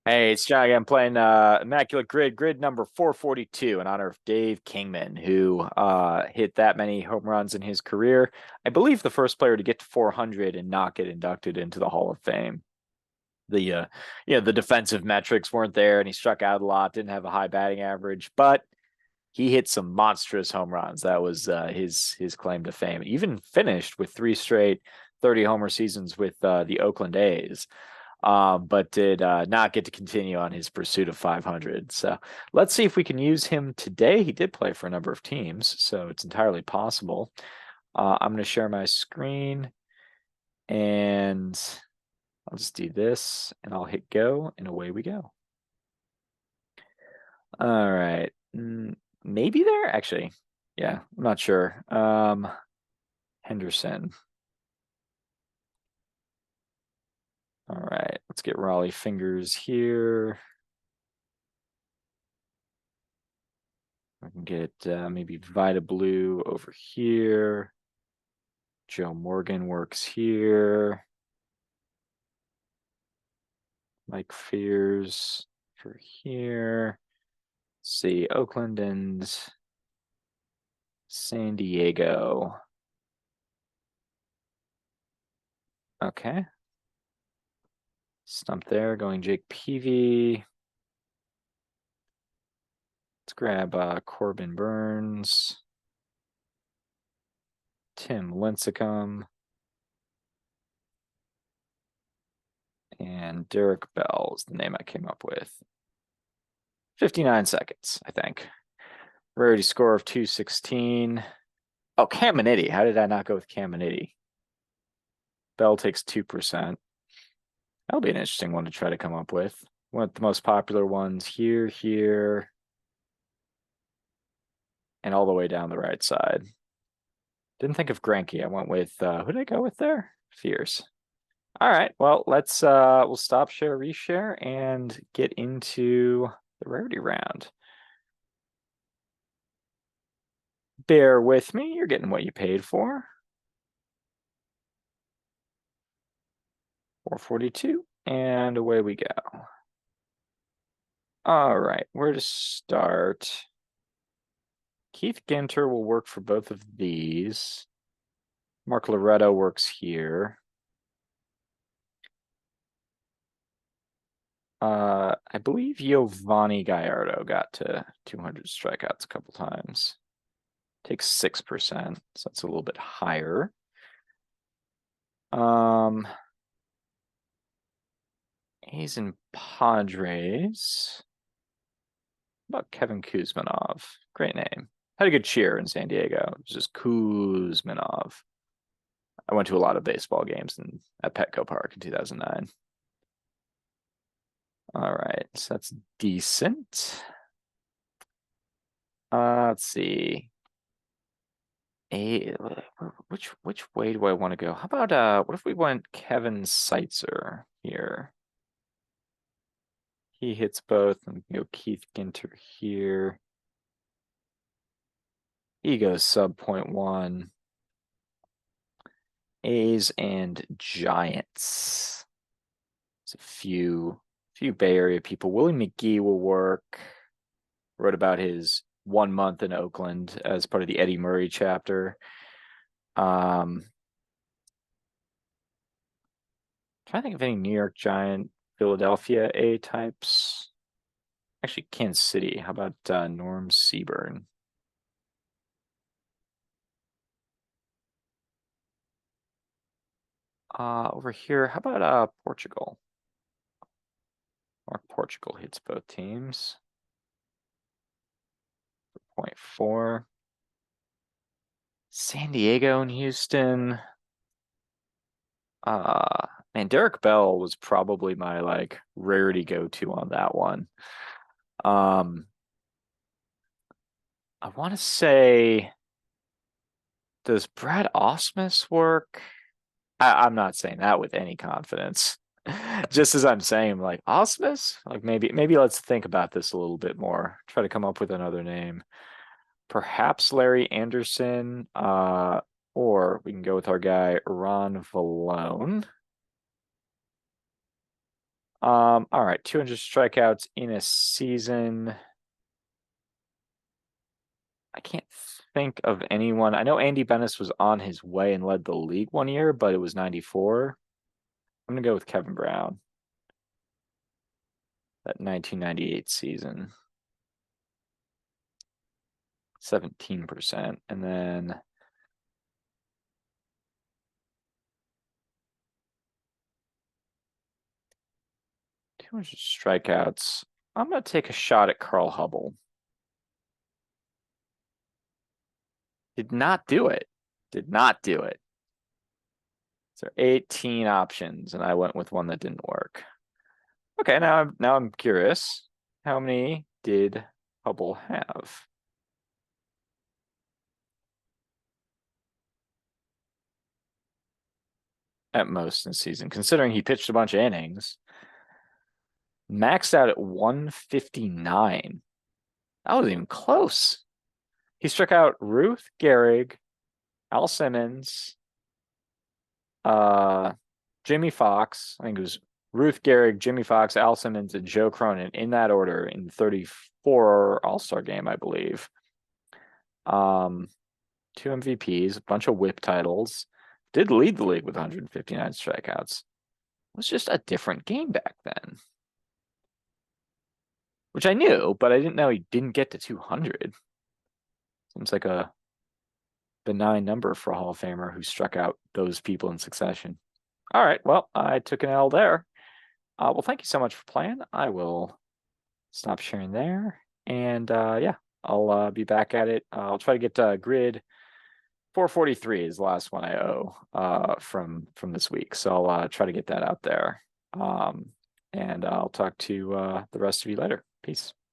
Hey, it's John again playing Immaculate Grid number 442 in honor of Dave Kingman, who hit that many home runs in his career. I believe the first player to get to 400 and not get inducted into the Hall of Fame. The the defensive metrics weren't there and he struck out a lot, didn't have a high batting average, but he hit some monstrous home runs. That was his claim to fame. Even finished with three straight 30 homer seasons with the Oakland A's, but did not get to continue on his pursuit of 500. So let's see if we can use him today. He did play for a number of teams, so it's entirely possible. I'm going to share my screen and I'll just do this and I'll hit go and away we go. All right. Maybe there actually. Yeah, I'm not sure. Henderson. All right, let's get Raleigh fingers here. I can get maybe Vita Blue over here. Joe Morgan works here. Mike Fears for here. Let's see, Oakland and San Diego. Okay. Stump there, going Jake Peavy. Let's grab Corbin Burns. Tim Lincecum. And Derek Bell is the name I came up with. 59 seconds, I think. Rarity score of 216. Oh, Caminiti. How did I not go with Caminiti? Bell takes 2%. That'll be an interesting one to try to come up with. One of the most popular ones here, and all the way down the right side. Didn't think of Granke. I went with who did I go with there? Fierce. All right. Well, let's we'll stop share, reshare, and get into the rarity round. Bear with me, you're getting what you paid for. 442, and away we go. All right, where to start? Keith Ginter will work for both of these. Mark Loretto works here. I believe Giovanni Gallardo got to 200 strikeouts a couple times. Takes 6%, so that's a little bit higher. He's in Padres. How about Kevin Kuzmanov? Great name. Had a good cheer in San Diego. It was just Kuzmanov. I went to a lot of baseball games at Petco Park in 2009. All right, so that's decent. Let's see. Which way do I want to go? How about what if we went Kevin Seitzer here? He hits both, and we can go Keith Ginter here. He goes sub 0.1. A's and Giants. There's a few Bay Area people. Willie McGee will work. Wrote about his 1 month in Oakland as part of the Eddie Murray chapter. Trying to think of any New York Giant, Philadelphia A types. Actually, Kansas City. How about Norm Seaburn? Over here, how about Portugal? Mark Portugal hits both teams. 0.4. San Diego and Houston. Man, Derek Bell was probably my like rarity go-to on that one. I want to say, does Brad Ausmus work? I'm not saying that with any confidence. Just as I'm saying, like Ausmus, like maybe let's think about this a little bit more. Try to come up with another name. Perhaps Larry Anderson, or we can go with our guy Ron Vallone. All right, 200 strikeouts in a season. I can't think of anyone. I know Andy Bennis was on his way and led the league one year, but it was 94. I'm gonna go with Kevin Brown, that 1998 season, 17%. And then 200 strikeouts. I'm gonna take a shot at Carl Hubble. Did not do it. Did not do it. So 18 options, and I went with one that didn't work. Okay, now I'm curious. How many did Hubble have? At most in the season, considering he pitched a bunch of innings. Maxed out at 159. That wasn't even close. He struck out Ruth Gehrig, Al Simmons, uh, Jimmy Fox. I think it was Ruth Gehrig, Jimmy Fox, Al Simmons, and Joe Cronin in that order in the 34 All-Star game, I believe. Two MVPs, a bunch of whip titles. Did lead the league with 159 strikeouts. It was just a different game back then. Which I knew, but I didn't know he didn't get to 200. Seems like a benign number for a Hall of Famer who struck out those people in succession. All right, well, I took an L there. Well, thank you so much for playing. I will stop sharing there. And yeah, I'll be back at it. I'll try to get grid 443 is the last one I owe from this week. So I'll try to get that out there. And I'll talk to the rest of you later. Peace.